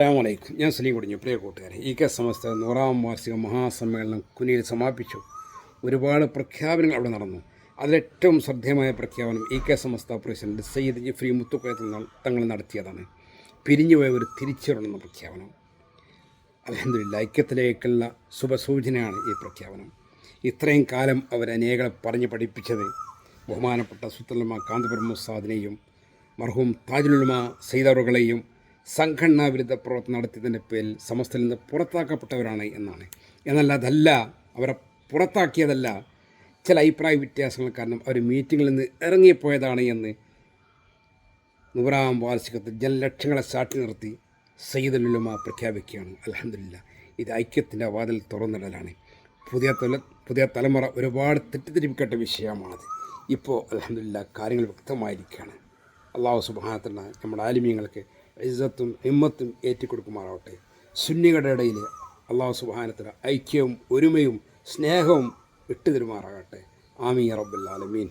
അസ്സലാമലൈക്കും. ഞാൻ സലീം കുടിഞ്ഞു. പ്രിയ കൂട്ടുകാരെ, സമസ്ത 100-ാം വാർഷിക മഹാസമ്മേളനം കുനിയിൽ സമാപിച്ചു. ഒരുപാട് പ്രഖ്യാപനങ്ങൾ അവിടെ നടന്നു. അതിലേറ്റവും ശ്രദ്ധേയമായ പ്രഖ്യാപനം സമസ്ത പ്രസിഡന്റ് സയ്യിദ് ജിഫ്രി മുത്തുക്കോയ തങ്ങൾ നടത്തിയതാണ്. പിരിഞ്ഞുപോയ ഒരു തിരിച്ചുവരണമെന്ന പ്രഖ്യാപനം. അൽഹംദുലില്ലാഹ്, ഐക്യത്തിലേക്കുള്ള ശുഭസൂചനയാണ് ഈ പ്രഖ്യാപനം. ഇത്രയും കാലം അവരനേകളെ പറഞ്ഞു പഠിപ്പിച്ചത് ബഹുമാനപ്പെട്ട സുൽത്താനുലമ കാന്തപുരം ഉസ്താദിനെയും മർഹൂം താജുലുലമ സയ്യിദവറുകളെയും സംഘടനാ വിരുദ്ധ പ്രവർത്തനം നടത്തിയതിൻ്റെ പേരിൽ സമസ്തയിൽ നിന്ന് പുറത്താക്കപ്പെട്ടവരാണ് എന്നാണ്. എന്നാൽ അതല്ല, അവരെ പുറത്താക്കിയതല്ല, ചില അഭിപ്രായ വ്യത്യാസങ്ങൾ കാരണം അവർ മീറ്റിങ്ങിൽ നിന്ന് ഇറങ്ങിപ്പോയതാണ് എന്ന് 100-ാം വാർഷികത്തിൽ ജനലക്ഷങ്ങളെ സാക്ഷി നിർത്തി സയ്യിദുൽ ഉലമ പ്രഖ്യാപിക്കുകയാണ്. അൽഹംദുലില്ലാഹ്, ഇത് ഐക്യത്തിൻ്റെ വാതിൽ തുറന്നിടലാണ്. പുതിയ തലമുറ ഒരുപാട് തെറ്റിദ്ധരിപ്പിക്കേണ്ട വിഷയമാണത്. ഇപ്പോൾ അൽഹംദുലില്ലാഹ് കാര്യങ്ങൾ വ്യക്തമായിരിക്കുകയാണ്. അല്ലാഹു സുബ്ഹാനഹു വ തആല നമ്മുടെ ആലിമീങ്ങൾക്ക് ഇസ്സത്തും ഹിമ്മത്തും ഏറ്റിക്കൊടുക്കുമാറാവട്ടെ. സുന്നികളുടെ ഇടയിൽ അല്ലാഹു സുബ്ഹാനഹു വ തആല ഐക്യവും ഒരുമയും സ്നേഹവും ഇട്ടുതരുമാറാകട്ടെ. ആമീൻ യാ റബ്ബൽ ആലമീൻ.